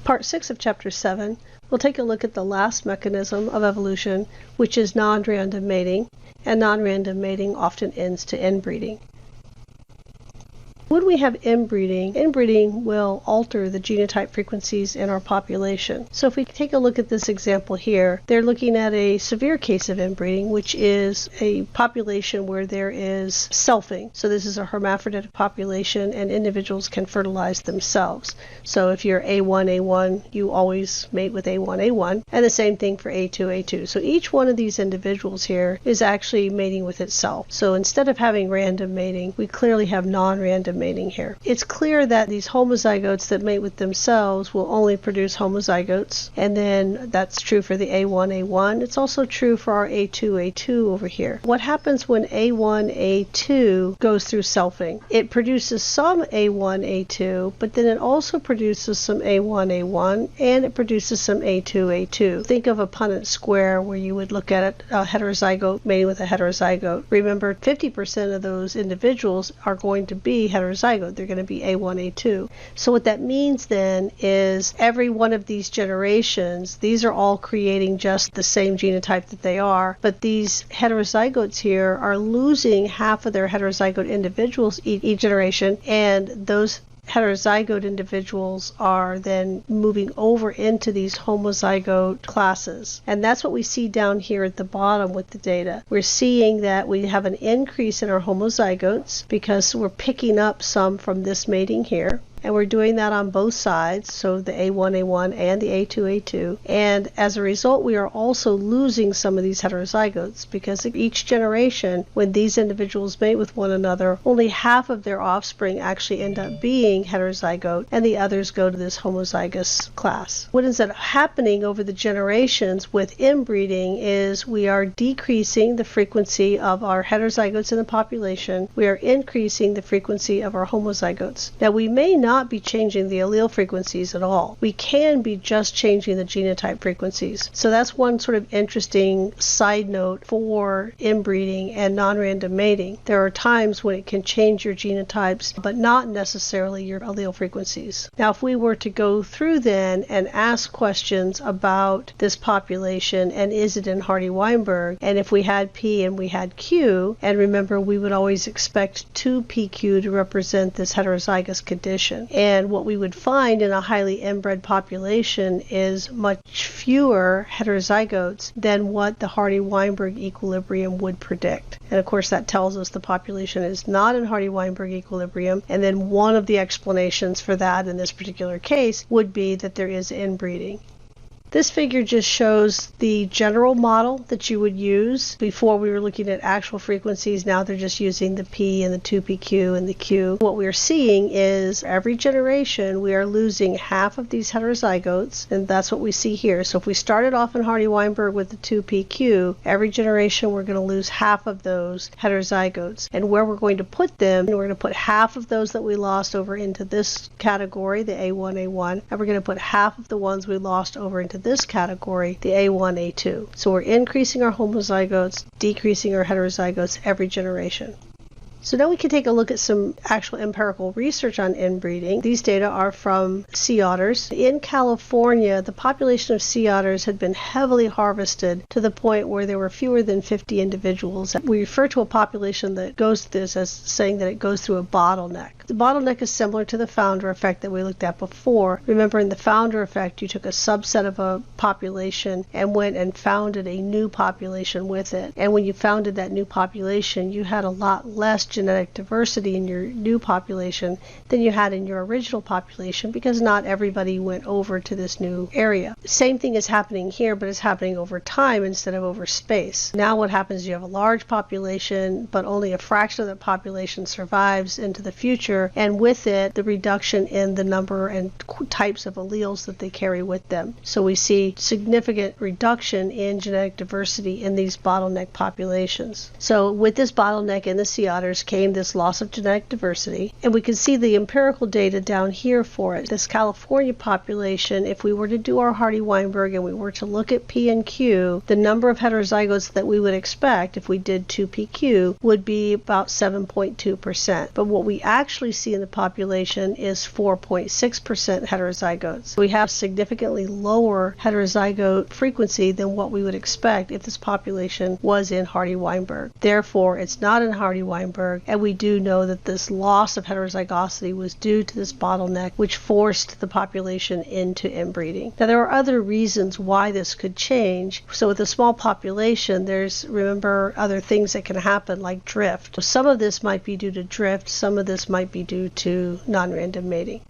Part 6 of Chapter 7, we'll take a look at the last mechanism of evolution, which is non-random mating, and non-random mating often ends to inbreeding. When we have inbreeding will alter the genotype frequencies in our population. So if we take a look at this example here, they're looking at a severe case of inbreeding, which is a population where there is selfing. So this is a hermaphroditic population and individuals can fertilize themselves. So if you're A1, you always mate with A1, and the same thing for A2. So each one of these individuals here is actually mating with itself. So instead of having random mating, we clearly have non-random mating here. It's clear that these homozygotes that mate with themselves will only produce homozygotes, and then that's true for the A1. It's also true for our A2 over here. What happens when A1 goes through selfing? It produces some A1 but then it also produces some A1 and it produces some A2. Think of a Punnett square where you would look at a heterozygote mating with a heterozygote. Remember, 50% of those individuals are going to be heterozygote. They're going to be A1. So what that means then is every one of these generations, these are all creating just the same genotype that they are, but these heterozygotes here are losing half of their heterozygote individuals each generation, and those heterozygote individuals are then moving over into these homozygote classes. And that's what we see down here at the bottom with the data. We're seeing that we have an increase in our homozygotes because we're picking up some from this mating here. And we're doing that on both sides, so the A1 and the A2. And as a result, we are also losing some of these heterozygotes because each generation, when these individuals mate with one another, only half of their offspring actually end up being heterozygote, and the others go to this homozygous class. What ends up happening over the generations with inbreeding is we are decreasing the frequency of our heterozygotes in the population. We are increasing the frequency of our homozygotes. Now, we may not be changing the allele frequencies at all. We can be just changing the genotype frequencies. So that's one sort of interesting side note for inbreeding and non-random mating. There are times when it can change your genotypes, but not necessarily your allele frequencies. Now, if we were to go through then and ask questions about this population and is it in Hardy-Weinberg, and if we had P and we had Q, and remember we would always expect 2PQ to represent this heterozygous condition. And what we would find in a highly inbred population is much fewer heterozygotes than what the Hardy-Weinberg equilibrium would predict. And of course that tells us the population is not in Hardy-Weinberg equilibrium, and then one of the explanations for that in this particular case would be that there is inbreeding. This figure just shows the general model that you would use. Before we were looking at actual frequencies, now they're just using the P and the 2PQ and the Q. What we're seeing is every generation we are losing half of these heterozygotes, and that's what we see here. So if we started off in Hardy-Weinberg with the 2PQ, every generation we're going to lose half of those heterozygotes. And where we're going to put them, we're going to put half of those that we lost over into this category, the A1, and we're going to put half of the ones we lost over into this category, the A1. So we're increasing our homozygotes, decreasing our heterozygotes every generation. So now we can take a look at some actual empirical research on inbreeding. These data are from sea otters. In California, the population of sea otters had been heavily harvested to the point where there were fewer than 50 individuals. We refer to a population that goes through this as saying that it goes through a bottleneck. The bottleneck is similar to the founder effect that we looked at before. Remember, in the founder effect, you took a subset of a population and went and founded a new population with it. And when you founded that new population, you had a lot less genetic diversity in your new population than you had in your original population because not everybody went over to this new area. Same thing is happening here, but it's happening over time instead of over space. Now what happens is you have a large population, but only a fraction of that population survives into the future, and with it, the reduction in the number and types of alleles that they carry with them. So we see significant reduction in genetic diversity in these bottleneck populations. So with this bottleneck in the sea otters came this loss of genetic diversity, and we can see the empirical data down here for it. This California population, if we were to do our Hardy-Weinberg and we were to look at P and Q, the number of heterozygotes that we would expect if we did 2PQ would be about 7.2%. But what we actually actually see in the population is 4.6% heterozygotes. We have significantly lower heterozygote frequency than what we would expect if this population was in Hardy-Weinberg. Therefore, it's not in Hardy-Weinberg, and we do know that this loss of heterozygosity was due to this bottleneck, which forced the population into inbreeding. Now, there are other reasons why this could change. So with a small population, there's, remember, other things that can happen like drift. Some of this might be due to drift, some of this might be due to non-random mating.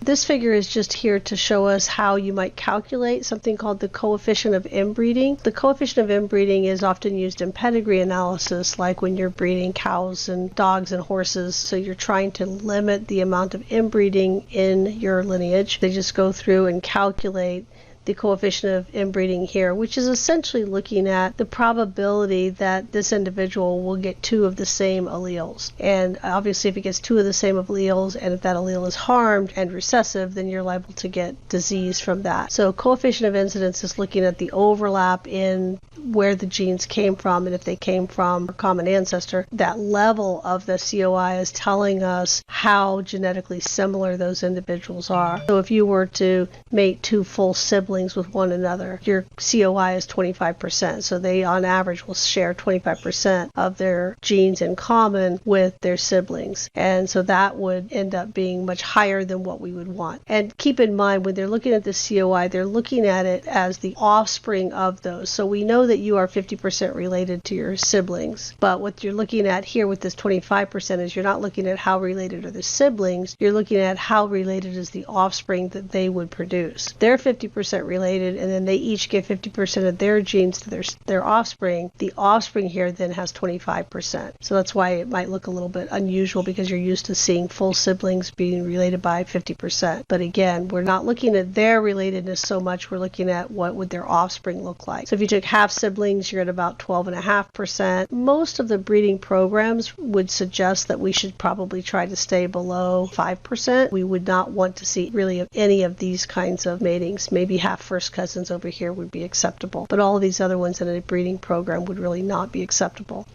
This figure is just here to show us how you might calculate something called the coefficient of inbreeding. The coefficient of inbreeding is often used in pedigree analysis, like when you're breeding cows and dogs and horses. So you're trying to limit the amount of inbreeding in your lineage. They just go through and calculate the coefficient of inbreeding here, which is essentially looking at the probability that this individual will get two of the same alleles. And obviously if it gets two of the same alleles, and if that allele is harmed and recessive, then you're liable to get disease from that. So coefficient of incidence is looking at the overlap in where the genes came from, and if they came from a common ancestor. That level of the COI is telling us how genetically similar those individuals are. So if you were to mate two full siblings with one another, your COI is 25%. So they on average will share 25% of their genes in common with their siblings. And so that would end up being much higher than what we would want. And keep in mind, when they're looking at the COI, they're looking at it as the offspring of those. So we know that you are 50% related to your siblings. But what you're looking at here with this 25% is you're not looking at how related are the siblings, you're looking at how related is the offspring that they would produce. They're 50% related, and then they each give 50% of their genes to their offspring. The offspring here then has 25%. So that's why it might look a little bit unusual, because you're used to seeing full siblings being related by 50%. But again, we're not looking at their relatedness so much, we're looking at what would their offspring look like. So if you took half siblings, you're at about 12.5%. Most of the breeding programs would suggest that we should probably try to stay below 5%. We would not want to see really any of these kinds of matings. Maybe half first cousins over here would be acceptable, but all of these other ones in a breeding program would really not be acceptable.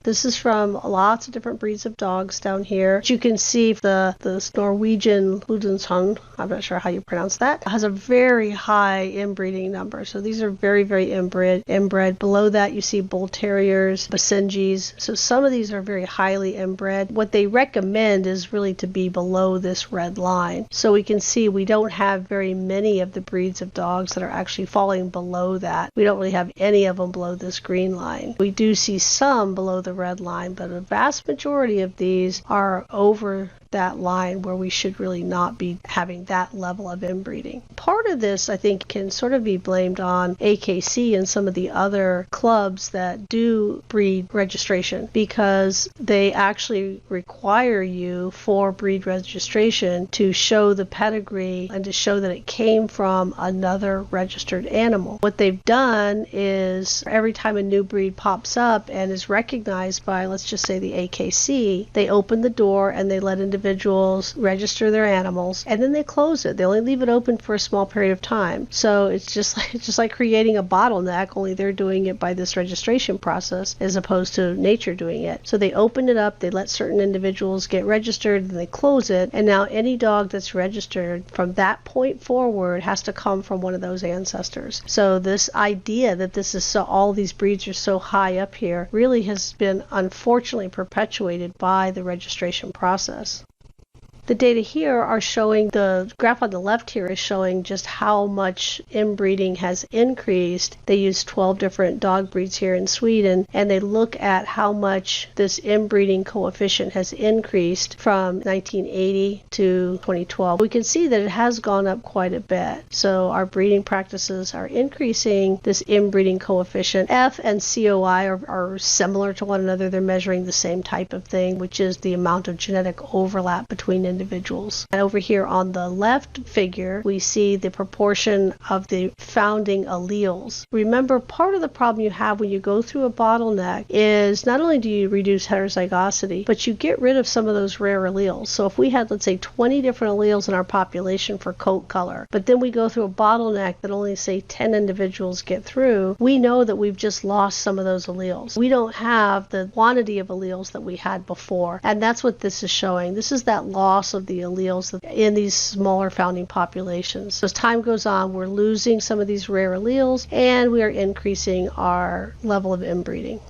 This is from lots of different breeds of dogs down here. As you can see, the Norwegian Ludensson, I'm not sure how you pronounce that, has a very high inbreeding number. So these are very, very inbred. Below that, you see Bull Terriers, Basenjis. So some of these are very highly inbred. What they recommend is really to be below this red line. So we can see we don't have very many of the breeds of dogs that are actually falling below that. We don't really have any of them below this green line. We do see some below the red line, but a vast majority of these are over that line where we should really not be having that level of inbreeding. Part of this, I think, can sort of be blamed on AKC and some of the other clubs that do breed registration, because they actually require you for breed registration to show the pedigree and to show that it came from another registered animal. What they've done is every time a new breed pops up and is recognized by, let's just say, the AKC, they open the door and they let individuals register their animals, and then they close it. They only leave it open for a small period of time. So it's just like creating a bottleneck, only they're doing it by this registration process as opposed to nature doing it. So they open it up, they let certain individuals get registered, and they close it, and now any dog that's registered from that point forward has to come from one of those ancestors. So this idea that this is so, all these breeds are so high up here, really has been unfortunately perpetuated by the registration process. The data here are showing, the graph on the left here is showing just how much inbreeding has increased. They use 12 different dog breeds here in Sweden, and they look at how much this inbreeding coefficient has increased from 1980 to 2012. We can see that it has gone up quite a bit. So our breeding practices are increasing this inbreeding coefficient. F and COI are similar to one another. They're measuring the same type of thing, which is the amount of genetic overlap between individuals. And over here on the left figure, we see the proportion of the founding alleles. Remember, part of the problem you have when you go through a bottleneck is not only do you reduce heterozygosity, but you get rid of some of those rare alleles. So if we had, let's say, 20 different alleles in our population for coat color, but then we go through a bottleneck that only, say, 10 individuals get through, we know that we've just lost some of those alleles. We don't have the quantity of alleles that we had before, and that's what this is showing. This is that loss of the alleles in these smaller founding populations. As time goes on, we're losing some of these rare alleles, and we are increasing our level of inbreeding.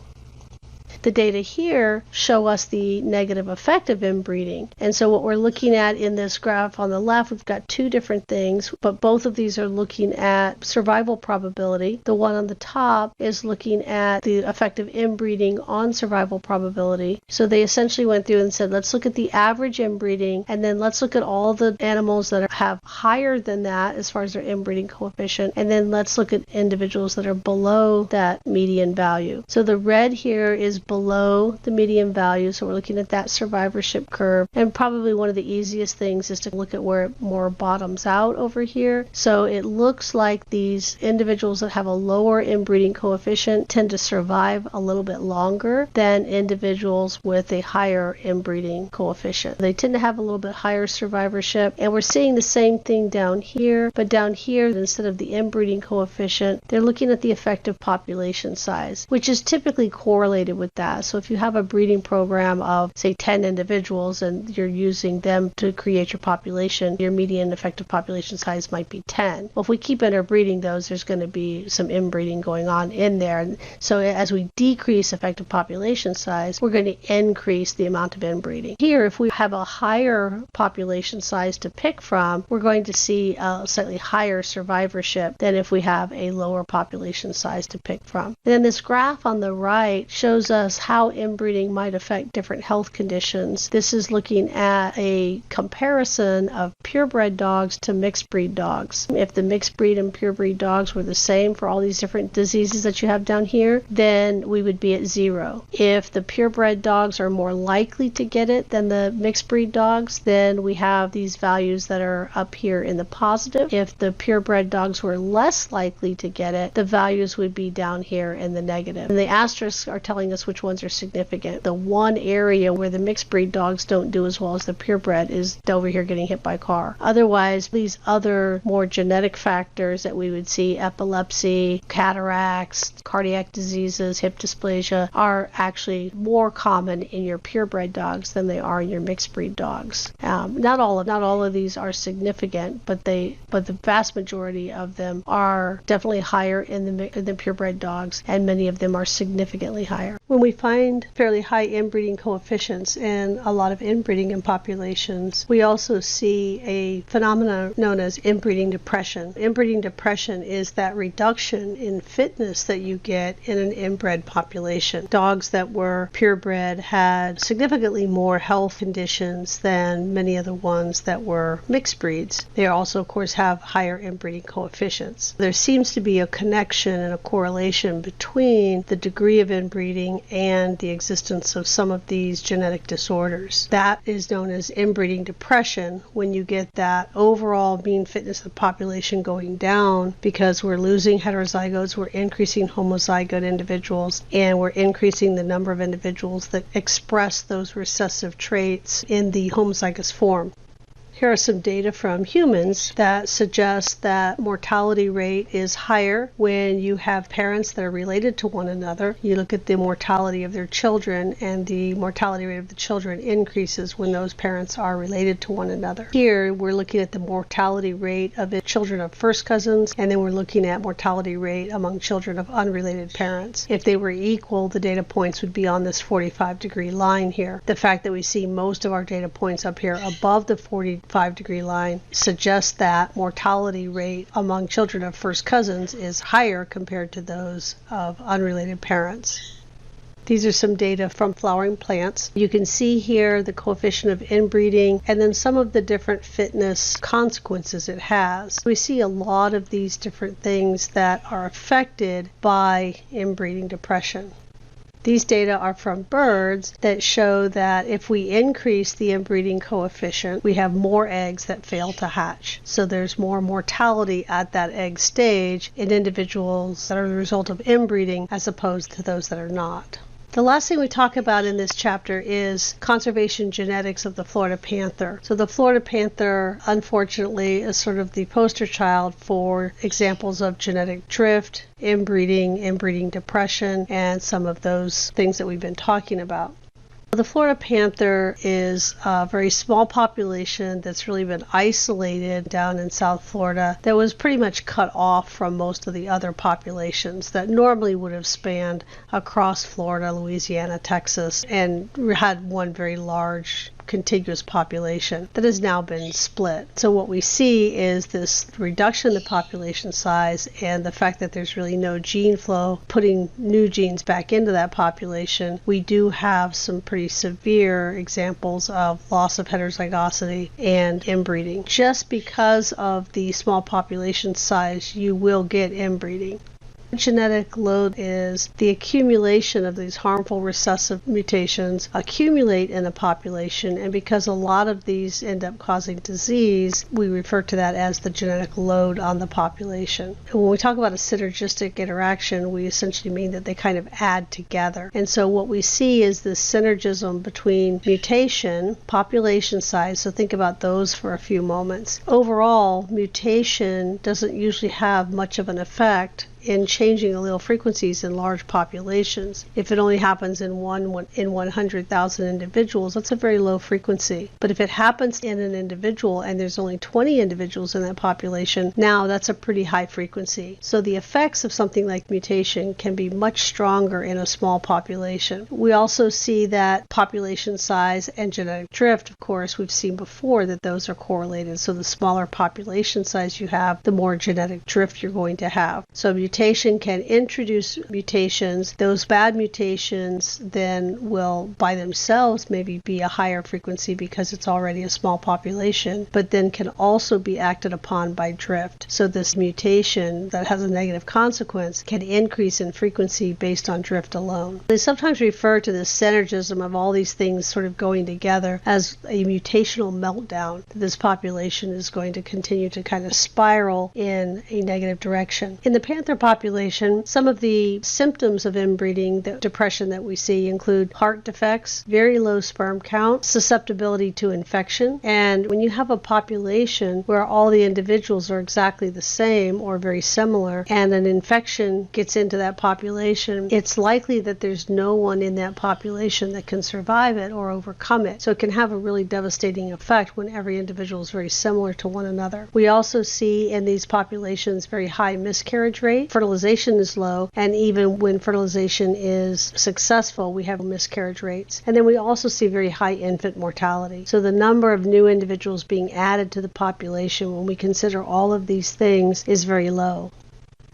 The data here show us the negative effect of inbreeding. And so what we're looking at in this graph on the left, we've got two different things, but both of these are looking at survival probability. The one on the top is looking at the effect of inbreeding on survival probability. So they essentially went through and said, let's look at the average inbreeding, and then let's look at all the animals that have higher than that as far as their inbreeding coefficient, and then let's look at individuals that are below that median value. So the red here is below the median value, so we're looking at that survivorship curve, and probably one of the easiest things is to look at where it more bottoms out over here. So it looks like these individuals that have a lower inbreeding coefficient tend to survive a little bit longer than individuals with a higher inbreeding coefficient. They tend to have a little bit higher survivorship, and we're seeing the same thing down here, but down here, instead of the inbreeding coefficient, they're looking at the effective population size, which is typically correlated with that. So if you have a breeding program of, say, 10 individuals and you're using them to create your population, your median effective population size might be 10. Well, if we keep interbreeding those, there's going to be some inbreeding going on in there. And so as we decrease effective population size, we're going to increase the amount of inbreeding. Here, if we have a higher population size to pick from, we're going to see a slightly higher survivorship than if we have a lower population size to pick from. And then this graph on the right shows us how inbreeding might affect different health conditions. This is looking at a comparison of purebred dogs to mixed breed dogs. If the mixed breed and purebred dogs were the same for all these different diseases that you have down here, then we would be at 0. If the purebred dogs are more likely to get it than the mixed breed dogs, then we have these values that are up here in the positive. If the purebred dogs were less likely to get it, the values would be down here in the negative. And the asterisks are telling us which ones are significant. The one area where the mixed breed dogs don't do as well as the purebred is over here getting hit by a car. Otherwise, these other more genetic factors that we would see, epilepsy, cataracts, cardiac diseases, hip dysplasia, are actually more common in your purebred dogs than they are in your mixed breed dogs. Not all of these are significant, but the vast majority of them are definitely higher in the purebred dogs, and many of them are significantly higher. When we find fairly high inbreeding coefficients and a lot of inbreeding in populations, we also see a phenomenon known as inbreeding depression. Inbreeding depression is that reduction in fitness that you get in an inbred population. Dogs that were purebred had significantly more health conditions than many of the ones that were mixed breeds. They also, of course, have higher inbreeding coefficients. There seems to be a connection and a correlation between the degree of inbreeding and the existence of some of these genetic disorders. That is known as inbreeding depression, when you get that overall mean fitness of the population going down because we're losing heterozygotes, we're increasing homozygote individuals, and we're increasing the number of individuals that express those recessive traits in the homozygous form. Here are some data from humans that suggest that mortality rate is higher when you have parents that are related to one another. You look at the mortality of their children, and the mortality rate of the children increases when those parents are related to one another. Here we're looking at the mortality rate of the children of first cousins, and then we're looking at mortality rate among children of unrelated parents. If they were equal, the data points would be on this 45-degree line here. The fact that we see most of our data points up here above the 45-degree line suggests that mortality rate among children of first cousins is higher compared to those of unrelated parents. These are some data from flowering plants. You can see here the coefficient of inbreeding and then some of the different fitness consequences it has. We see a lot of these different things that are affected by inbreeding depression. These data are from birds that show that if we increase the inbreeding coefficient, we have more eggs that fail to hatch. So there's more mortality at that egg stage in individuals that are the result of inbreeding as opposed to those that are not. The last thing we talk about in this chapter is conservation genetics of the Florida panther. So the Florida panther, unfortunately, is sort of the poster child for examples of genetic drift, inbreeding depression, and some of those things that we've been talking about. The Florida panther is a very small population that's really been isolated down in South Florida that was pretty much cut off from most of the other populations that normally would have spanned across Florida, Louisiana, Texas, and had one very large contiguous population that has now been split. So what we see is this reduction in the population size and the fact that there's really no gene flow, putting new genes back into that population. We do have some pretty severe examples of loss of heterozygosity and inbreeding. Just because of the small population size, you will get inbreeding. Genetic load is the accumulation of these harmful recessive mutations accumulate in a population, and because a lot of these end up causing disease, we refer to that as the genetic load on the population. And when we talk about a synergistic interaction, we essentially mean that they kind of add together. And so what we see is this synergism between mutation, population size, so think about those for a few moments. Overall, mutation doesn't usually have much of an effect in changing allele frequencies in large populations. If it only happens in 100,000 individuals, that's a very low frequency. But if it happens in an individual and there's only 20 individuals in that population, now that's a pretty high frequency. So the effects of something like mutation can be much stronger in a small population. We also see that population size and genetic drift, of course, we've seen before that those are correlated. So the smaller population size you have, the more genetic drift you're going to have. So mutation can introduce mutations. Those bad mutations then will by themselves maybe be a higher frequency because it's already a small population, but then can also be acted upon by drift. So this mutation that has a negative consequence can increase in frequency based on drift alone. They sometimes refer to this synergism of all these things sort of going together as a mutational meltdown. This population is going to continue to kind of spiral in a negative direction. In the panther population, some of the symptoms of inbreeding, the depression that we see, include heart defects, very low sperm count, susceptibility to infection. And when you have a population where all the individuals are exactly the same or very similar, and an infection gets into that population, it's likely that there's no one in that population that can survive it or overcome it. So it can have a really devastating effect when every individual is very similar to one another. We also see in these populations very high miscarriage rate. Fertilization is low, and even when fertilization is successful, we have miscarriage rates. And then we also see very high infant mortality. So the number of new individuals being added to the population when we consider all of these things is very low.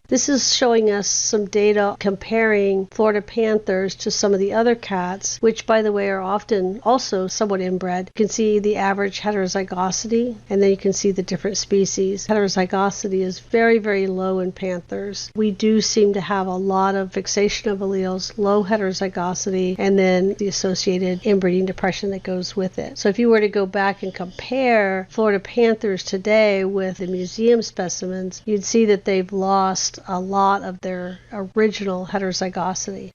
This is showing us some data comparing Florida panthers to some of the other cats, which, by the way, are often also somewhat inbred. You can see the average heterozygosity, and then you can see the different species. Heterozygosity is very, very low in panthers. We do seem to have a lot of fixation of alleles, low heterozygosity, and then the associated inbreeding depression that goes with it. So if you were to go back and compare Florida panthers today with the museum specimens, you'd see that they've lost a lot of their original heterozygosity.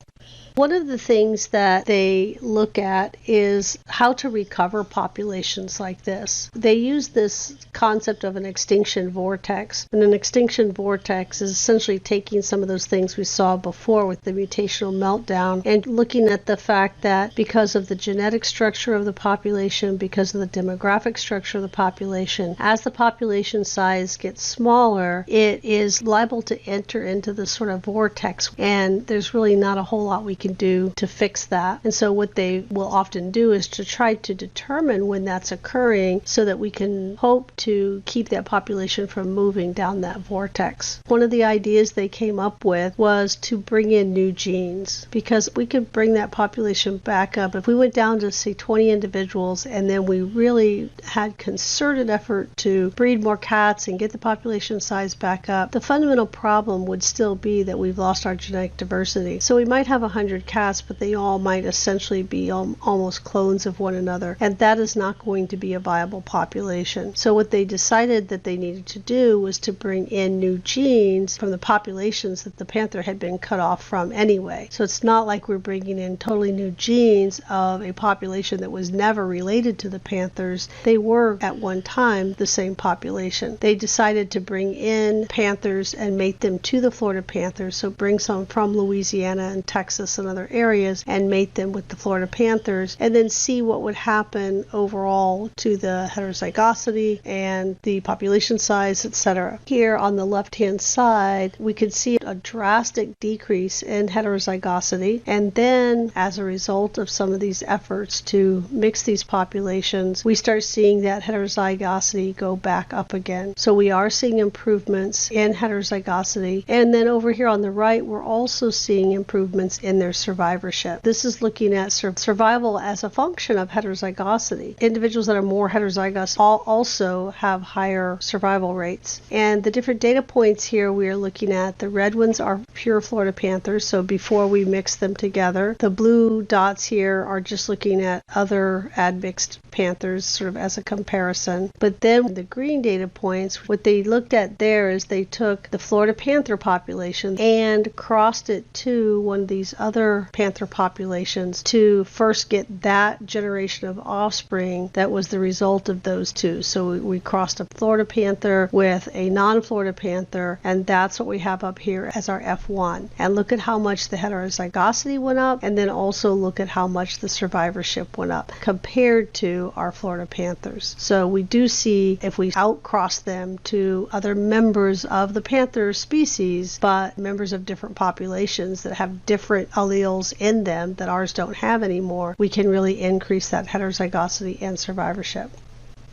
One of the things that they look at is how to recover populations like this. They use this concept of an extinction vortex. And an extinction vortex is essentially taking some of those things we saw before with the mutational meltdown and looking at the fact that because of the genetic structure of the population, because of the demographic structure of the population, as the population size gets smaller, it is liable to enter into this sort of vortex. And there's really not a whole lot we can do to fix that. And so what they will often do is to try to determine when that's occurring so that we can hope to keep that population from moving down that vortex. One of the ideas they came up with was to bring in new genes, because we could bring that population back up. If we went down to say 20 individuals and then we really had concerted effort to breed more cats and get the population size back up, the fundamental problem would still be that we've lost our genetic diversity. So we might have 100 endangered cats, but they all might essentially be almost clones of one another, and that is not going to be a viable population. So what they decided that they needed to do was to bring in new genes from the populations that the panther had been cut off from anyway. So it's not like we're bringing in totally new genes of a population that was never related to the panthers. They were at one time the same population. They decided to bring in panthers and mate them to the Florida panthers, so bring some from Louisiana and Texas and other areas and mate them with the Florida panthers, and then see what would happen overall to the heterozygosity and the population size, etc. Here on the left-hand side, we could see a drastic decrease in heterozygosity, and then as a result of some of these efforts to mix these populations, we start seeing that heterozygosity go back up again. So we are seeing improvements in heterozygosity, and then over here on the right, we're also seeing improvements in their survivorship. This is looking at survival as a function of heterozygosity. Individuals that are more heterozygous also have higher survival rates. And the different data points here we are looking at, the red ones are pure Florida panthers, so before we mix them together. The blue dots here are just looking at other admixed panthers sort of as a comparison. But then the green data points, what they looked at there is they took the Florida panther population and crossed it to one of these other panther populations to first get that generation of offspring that was the result of those two. So we crossed a Florida panther with a non-Florida panther, and that's what we have up here as our F1. And look at how much the heterozygosity went up, and then also look at how much the survivorship went up compared to our Florida panthers. So we do see if we outcross them to other members of the panther species, but members of different populations that have different alleles in them that ours don't have anymore, we can really increase that heterozygosity and survivorship.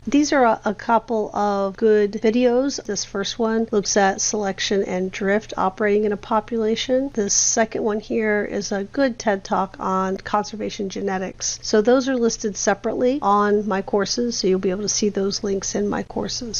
These are a couple of good videos. This first one looks at selection and drift operating in a population. The second one here is a good TED Talk on conservation genetics. So those are listed separately on my courses, so you'll be able to see those links in my courses.